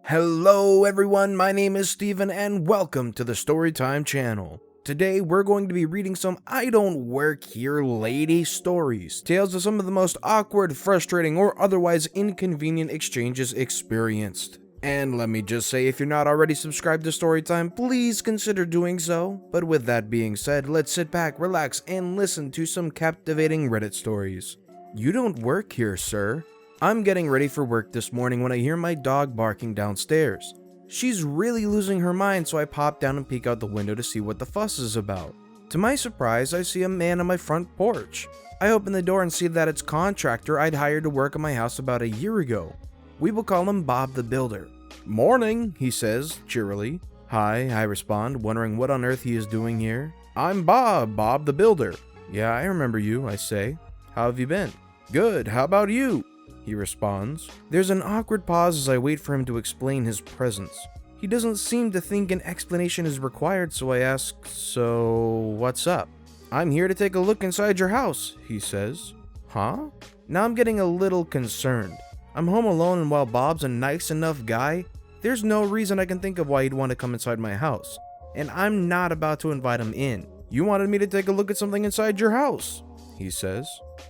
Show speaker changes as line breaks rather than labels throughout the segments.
Hello everyone, my name is Steven and welcome to the Storytime channel. Today we're going to be reading some Idontworkherelady stories, tales of some of the most awkward, frustrating, or otherwise inconvenient exchanges experienced. And let me just say, if you're not already subscribed to Storytime, please consider doing so. But with that being said, let's sit back, relax, and listen to some captivating Reddit stories. You don't work here, sir. I'm getting ready for work this morning when I hear my dog barking downstairs. She's really losing her mind, so I pop down and peek out the window to see what the fuss is about. To my surprise, I see a man on my front porch. I open the door and see that it's contractor I'd hired to work on my house about a year ago. We will call him Bob the Builder. "Morning," he says, cheerily. "Hi," I respond, wondering what on earth he is doing here. "I'm Bob the Builder." "Yeah, I remember you," I say. "How have you been?" "Good, how about you?" he responds. There's an awkward pause as I wait for him to explain his presence. He doesn't seem to think an explanation is required, so I ask, "So, what's up?" "I'm here to take a look inside your house," he says. "Huh?" Now I'm getting a little concerned. I'm home alone, and while Bob's a nice enough guy, there's no reason I can think of why he'd want to come inside my house. And I'm not about to invite him in. "You wanted me to take a look at something inside your house," he says.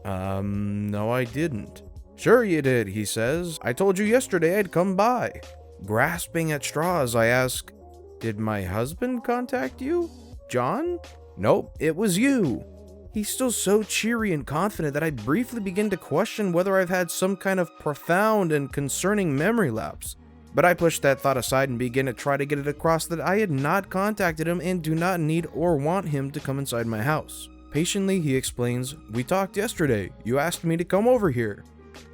No I didn't." "Sure you did," he says. "I told you yesterday I'd come by." Grasping at straws, I ask, "Did my husband contact you? John?" "Nope, it was you." He's still so cheery and confident that I briefly begin to question whether I've had some kind of profound and concerning memory lapse. But I push that thought aside and begin to try to get it across that I had not contacted him and do not need or want him to come inside my house. Patiently, he explains, "We talked yesterday. You asked me to come over here.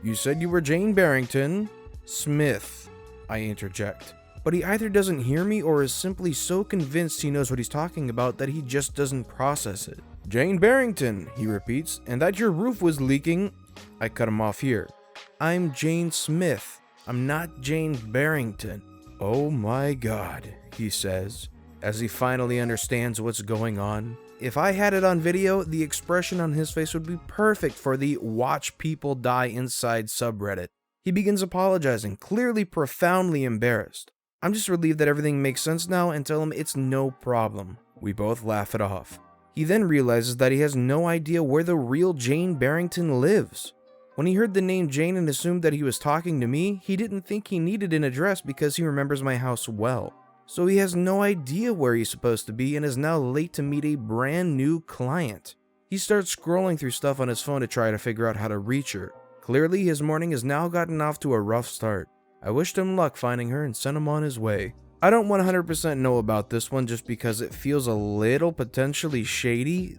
You said you were Jane Barrington Smith," I interject. But he either doesn't hear me or is simply so convinced he knows what he's talking about that he just doesn't process it. "Jane Barrington," he repeats, "and that your roof was leaking." I cut him off here. "I'm Jane Smith. I'm not Jane Barrington." "Oh my God," he says, as he finally understands what's going on. If I had it on video, the expression on his face would be perfect for the "watch people die inside" subreddit. He begins apologizing, clearly profoundly embarrassed. I'm just relieved that everything makes sense now and tell him it's no problem. We both laugh it off. He then realizes that he has no idea where the real Jane Barrington lives. When he heard the name Jane and assumed that he was talking to me, he didn't think he needed an address because he remembers my house well. So he has no idea where he's supposed to be and is now late to meet a brand new client. He starts scrolling through stuff on his phone to try to figure out how to reach her. Clearly, his morning has now gotten off to a rough start. I wished him luck finding her and sent him on his way. I don't 100% know about this one just because it feels a little potentially shady.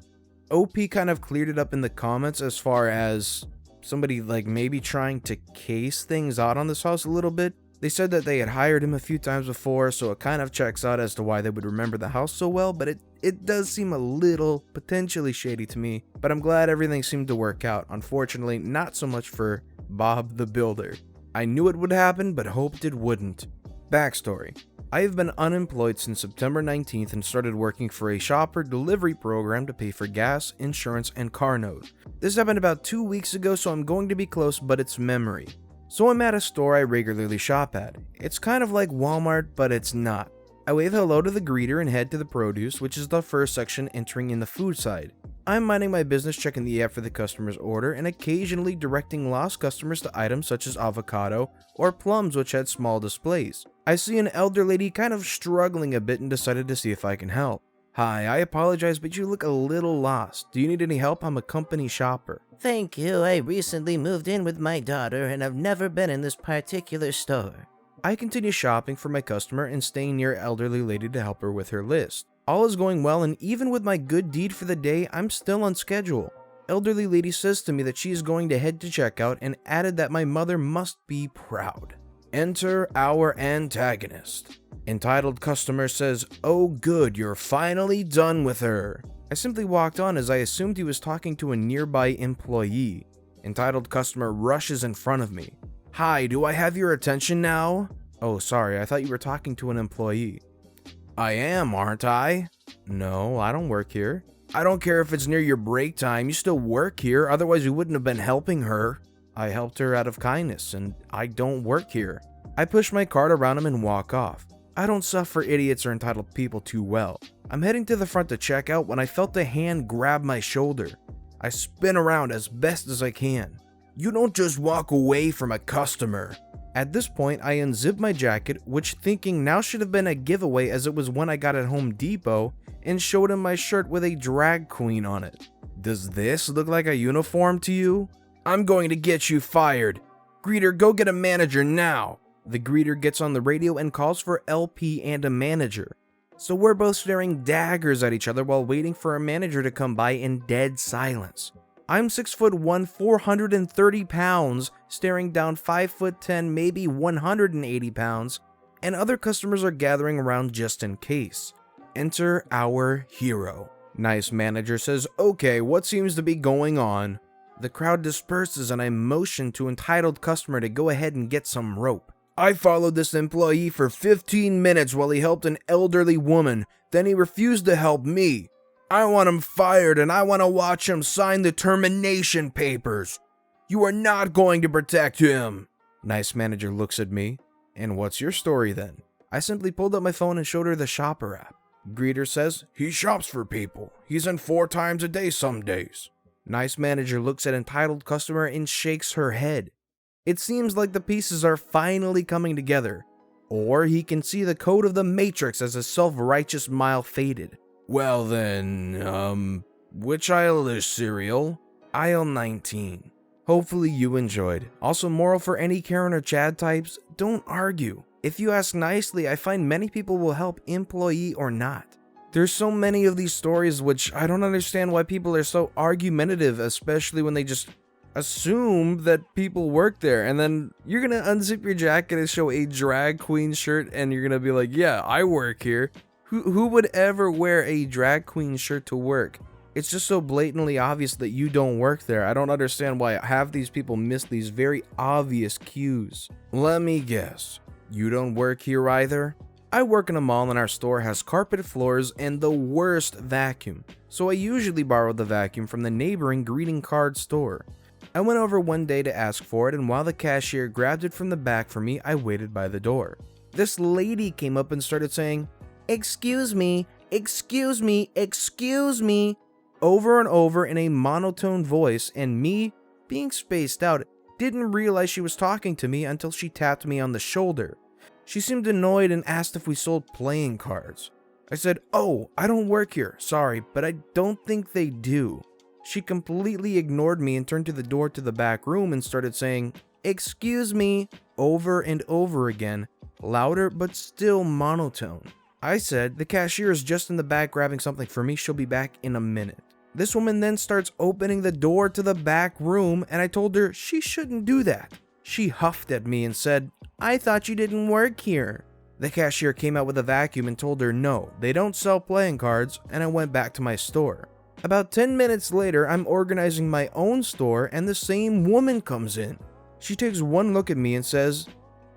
OP kind of cleared it up in the comments as far as somebody maybe trying to case things out on this house a little bit. They said that they had hired him a few times before, so it kind of checks out as to why they would remember the house so well, but it does seem a little potentially shady to me. But I'm glad everything seemed to work out. Unfortunately, not so much for Bob the Builder. I knew it would happen, but hoped it wouldn't. Backstory. I have been unemployed since September 19th and started working for a shopper delivery program to pay for gas, insurance, and car note. This happened about 2 weeks ago, so I'm going to be close, but it's memory. So I'm at a store I regularly shop at. It's kind of like Walmart, but it's not. I wave hello to the greeter and head to the produce, which is the first section entering in the food side. I'm minding my business, checking the app for the customer's order and occasionally directing lost customers to items such as avocado or plums, which had small displays. I see an elder lady kind of struggling a bit and decided to see if I can help. "Hi, I apologize, but you look a little lost. Do you need any help? I'm a company shopper."
Thank you, I recently moved in with my daughter and I've never been in this particular store.
I continue shopping for my customer and staying near elderly lady to help her with her list. All is going well, and even with my good deed for the day, I'm still on schedule. Elderly lady says to me that she is going to head to checkout and added that my mother must be proud. Enter our antagonist. Entitled customer says, "Oh good, you're finally done with her." I simply walked on as I assumed he was talking to a nearby employee. Entitled customer rushes in front of me. "Hi, do I have your attention now?" "Oh, sorry, I thought you were talking to an employee." "I am, aren't I?" "No, I don't work here." "I don't care if it's near your break time, you still work here, otherwise you wouldn't have been helping her." "I helped her out of kindness, and I don't work here." I push my cart around him and walk off. I don't suffer idiots or entitled people too well. I'm heading to the front to check out when I felt a hand grab my shoulder. I spin around as best as I can. You don't just walk away from a customer. At this point, I unzip my jacket, which thinking now should have been a giveaway as it was one I got at Home Depot, and showed him my shirt with a drag queen on it. Does this look like a uniform to you? I'm going to get you fired. Greeter, go get a manager now. The greeter gets on the radio and calls for LP and a manager. So we're both staring daggers at each other while waiting for a manager to come by in dead silence. I'm 6'1", 430 pounds, staring down 5'10", maybe 180 pounds, and other customers are gathering around just in case. Enter our hero. Nice manager says, okay, what seems to be going on? The crowd disperses and I motion to entitled customer to go ahead and get some rope. I followed this employee for 15 minutes while he helped an elderly woman, then he refused to help me. I want him fired and I want to watch him sign the termination papers. You are not going to protect him. Nice manager looks at me. And what's your story then? I simply pulled up my phone and showed her the shopper app. Greeter says, he shops for people. He's in 4 times a day some days. Nice manager looks at entitled customer and shakes her head. It seems like the pieces are finally coming together. Or he can see the code of the Matrix as his self-righteous smile faded. Well then, which aisle is cereal? Aisle 19. Hopefully you enjoyed. Also, moral for any Karen or Chad types, don't argue. If you ask nicely, I find many people will help, employee or not. There's so many of these stories which I don't understand why people are so argumentative, especially when they just assume that people work there, and then you're gonna unzip your jacket and show a drag queen shirt and you're gonna be like, yeah, I work here. Who would ever wear a drag queen shirt to work? It's just so blatantly obvious that you don't work there. I don't understand why half these people miss these very obvious cues. Let me guess, you don't work here either? I work in a mall and our store has carpet floors and the worst vacuum, so I usually borrow the vacuum from the neighboring greeting card store. I went over one day to ask for it, and while the cashier grabbed it from the back for me, I waited by the door. This lady came up and started saying, "Excuse me, excuse me, excuse me," over and over in a monotone voice, and me, being spaced out, didn't realize she was talking to me until she tapped me on the shoulder. She seemed annoyed and asked if we sold playing cards. I said, "Oh, I don't work here, sorry, but I don't think they do." She completely ignored me and turned to the door to the back room and started saying, "Excuse me," over and over again, louder but still monotone. I said, "The cashier is just in the back grabbing something for me, she'll be back in a minute." This woman then starts opening the door to the back room, and I told her she shouldn't do that. She huffed at me and said, "I thought you didn't work here." The cashier came out with a vacuum and told her no, they don't sell playing cards, and I went back to my store. About 10 minutes later, I'm organizing my own store and the same woman comes in. She takes one look at me and says,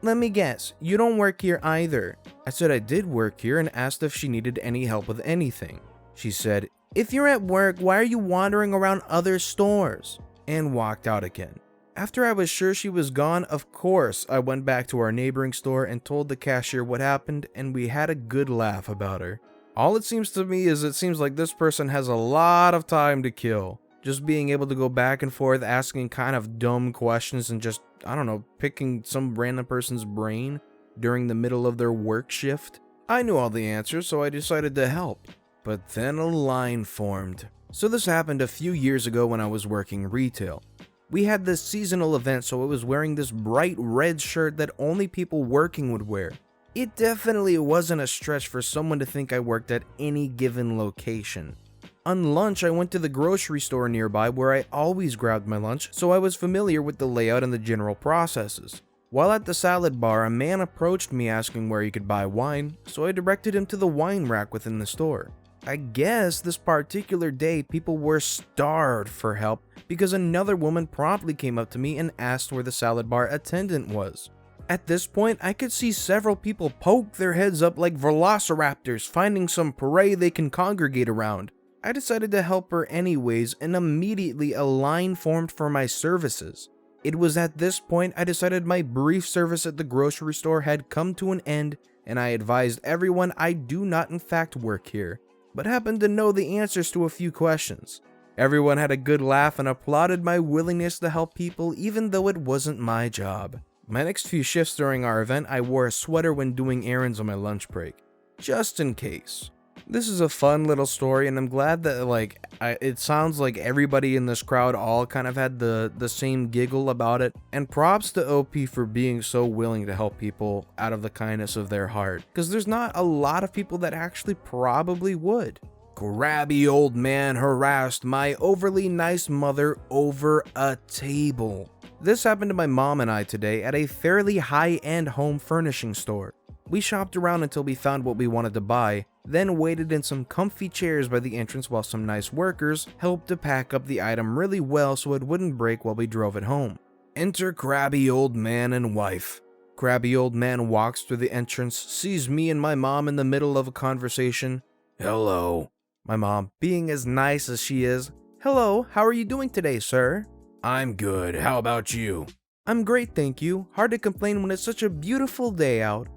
"Let me guess, you don't work here either." I said I did work here and asked if she needed any help with anything. She said, "If you're at work, why are you wandering around other stores?" and walked out again. After I was sure she was gone, of course, I went back to our neighboring store and told the cashier what happened, and we had a good laugh about her. All it seems to me is it seems like this person has a lot of time to kill. Just being able to go back and forth asking kind of dumb questions and just, I don't know, picking some random person's brain during the middle of their work shift. I knew all the answers, so I decided to help. But then a line formed. So this happened a few years ago when I was working retail. We had this seasonal event, so I was wearing this bright red shirt that only people working would wear. It definitely wasn't a stretch for someone to think I worked at any given location. On lunch, I went to the grocery store nearby where I always grabbed my lunch, so I was familiar with the layout and the general processes. While at the salad bar, a man approached me asking where he could buy wine, so I directed him to the wine rack within the store. I guess this particular day people were starved for help because another woman promptly came up to me and asked where the salad bar attendant was. At this point, I could see several people poke their heads up like velociraptors finding some prey they can congregate around. I decided to help her anyways, and immediately a line formed for my services. It was at this point I decided my brief service at the grocery store had come to an end, and I advised everyone I do not in fact work here, but happened to know the answers to a few questions. Everyone had a good laugh and applauded my willingness to help people even though it wasn't my job. My next few shifts during our event, I wore a sweater when doing errands on my lunch break, just in case. This is a fun little story, and I'm glad that it sounds like everybody in this crowd all kind of had the same giggle about it. And props to OP for being so willing to help people out of the kindness of their heart, because there's not a lot of people that actually probably would. Crabby old man harassed my overly nice mother over a table. This happened to my mom and I today at a fairly high-end home furnishing store. We shopped around until we found what we wanted to buy, then waited in some comfy chairs by the entrance while some nice workers helped to pack up the item really well so it wouldn't break while we drove it home. Enter crabby old man and wife. Crabby old man walks through the entrance, sees me and my mom in the middle of a conversation. Hello. My mom, being as nice as she is, hello, how are you doing today, sir? I'm good, how about you? I'm great, thank you. Hard to complain when it's such a beautiful day out.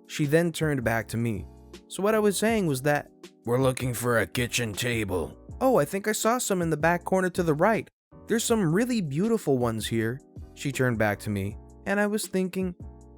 She then turned back to me. So what I was saying was that we're looking for a kitchen table. Oh, I think I saw some in the back corner to the right. There's some really beautiful ones here. She turned back to me, and I was thinking,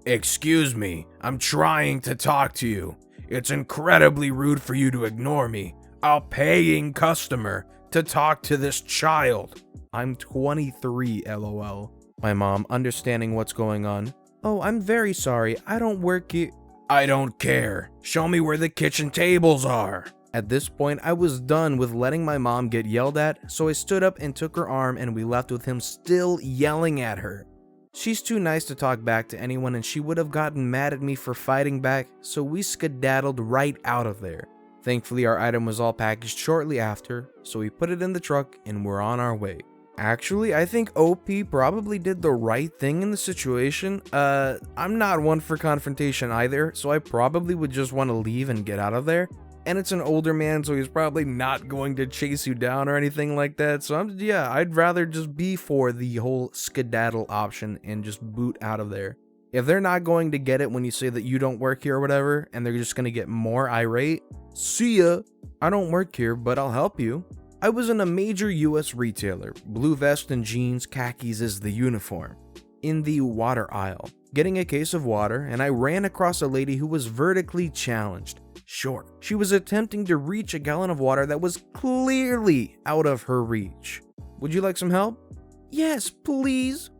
excuse me, I'm trying to talk to you. It's incredibly rude for you to ignore me, a paying customer, to talk to this child. I'm 23, lol. My mom, understanding what's going on. Oh, I'm very sorry, I don't work here. I don't care. Show me where the kitchen tables are. At this point, I was done with letting my mom get yelled at, so I stood up and took her arm and we left with him still yelling at her. She's too nice to talk back to anyone and she would have gotten mad at me for fighting back, so we skedaddled right out of there. Thankfully, our item was all packaged shortly after, so we put it in the truck and we're on our way. Actually, I think OP probably did the right thing in the situation. I'm not one for confrontation either, so I probably would just want to leave and get out of there. And it's an older man, so he's probably not going to chase you down or anything like that. So I'd rather just be for the whole skedaddle option and just boot out of there. If they're not going to get it when you say that you don't work here or whatever, and they're just going to get more irate, see ya. I don't work here, but I'll help you. I was in a major US retailer, blue vest and jeans, khakis is the uniform, in the water aisle, getting a case of water, and I ran across a lady who was vertically challenged. Short. She was attempting to reach a gallon of water that was clearly out of her reach. Would you like some help? Yes, please.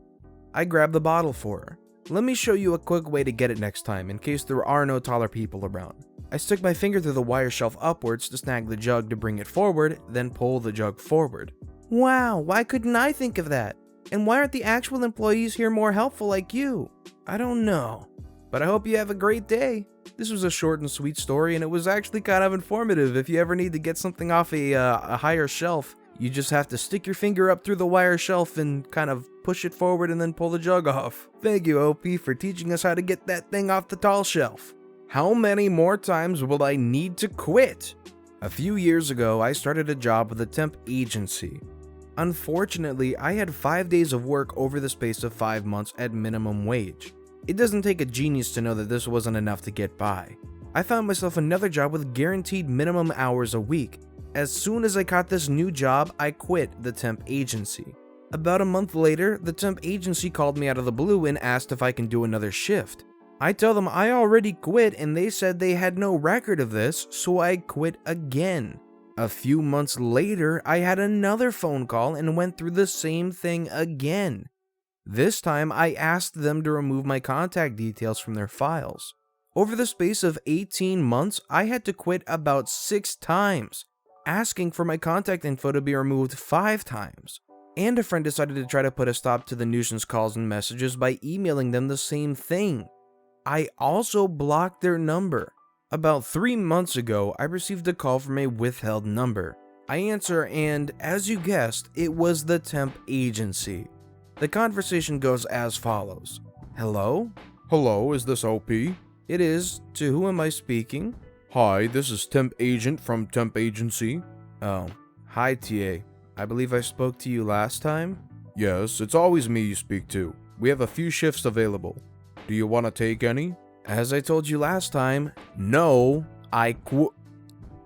I grabbed the bottle for her. Let me show you a quick way to get it next time in case there are no taller people around. I stick my finger through the wire shelf upwards to snag the jug to bring it forward, then pull the jug forward. Wow, why couldn't I think of that? And why aren't the actual employees here more helpful like you? I don't know, but I hope you have a great day. This was a short and sweet story, and it was actually kind of informative. If you ever need to get something off a higher shelf, you just have to stick your finger up through the wire shelf and kind of push it forward and then pull the jug off. Thank you, OP, for teaching us how to get that thing off the tall shelf. How many more times will I need to quit? A few years ago, I started a job with a temp agency. Unfortunately, I had 5 days of work over the space of 5 months at minimum wage. It doesn't take a genius to know that this wasn't enough to get by. I found myself another job with guaranteed minimum hours a week. As soon as I got this new job, I quit the temp agency. About a month later, the temp agency called me out of the blue and asked if I can do another shift. I tell them I already quit and they said they had no record of this, so I quit again. A few months later, I had another phone call and went through the same thing again. This time, I asked them to remove my contact details from their files. Over the space of 18 months, I had to quit about 6 times, asking for my contact info to be removed 5 times. And a friend decided to try to put a stop to the nuisance calls and messages by emailing them the same thing. I also blocked their number. About 3 months ago, I received a call from a withheld number. I answer and, as you guessed, it was the temp agency. The conversation goes as follows. Hello? Hello, is this OP? It is. To who am I speaking? Hi, this is temp agent from temp agency. Oh, hi TA. I believe I spoke to you last time? Yes, it's always me you speak to. We have a few shifts available. Do you want to take any? As I told you last time, no,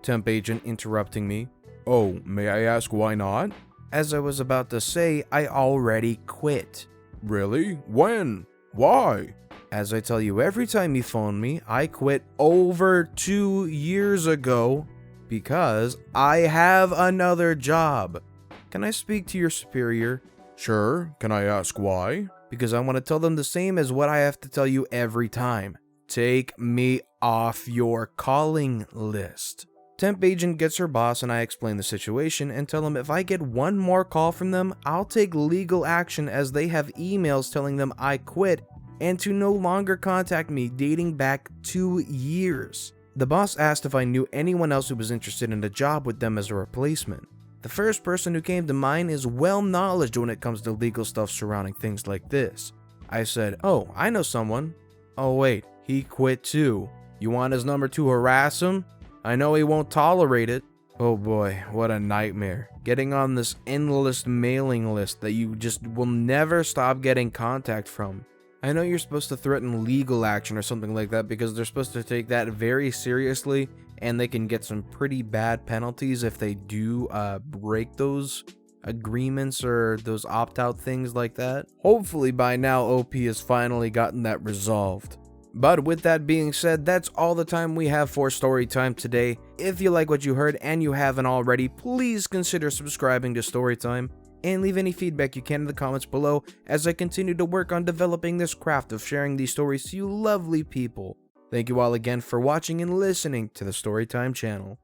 Temp agent interrupting me. Oh, may I ask why not? As I was about to say, I already quit. Really? When? Why? As I tell you every time you phone me, I quit over 2 years ago because I have another job. Can I speak to your superior? Sure. Can I ask why? Because I want to tell them the same as what I have to tell you every time. Take me off your calling list. Temp agent gets her boss and I explain the situation and tell them if I get one more call from them, I'll take legal action as they have emails telling them I quit and to no longer contact me dating back 2 years. The boss asked if I knew anyone else who was interested in a job with them as a replacement. The first person who came to mind is well knowledge when it comes to legal stuff surrounding things like this. I said, oh, I know someone. Oh wait, he quit too. You want his number to harass him? I know he won't tolerate it. Oh boy, what a nightmare. Getting on this endless mailing list that you just will never stop getting contact from. I know you're supposed to threaten legal action or something like that because they're supposed to take that very seriously and they can get some pretty bad penalties if they do break those agreements or those opt-out things like that. Hopefully by now OP has finally gotten that resolved. But with that being said, that's all the time we have for story time today. If you like what you heard and you haven't already, please consider subscribing to Storytime and leave any feedback you can in the comments below as I continue to work on developing this craft of sharing these stories to you lovely people. Thank you all again for watching and listening to the Storytime channel.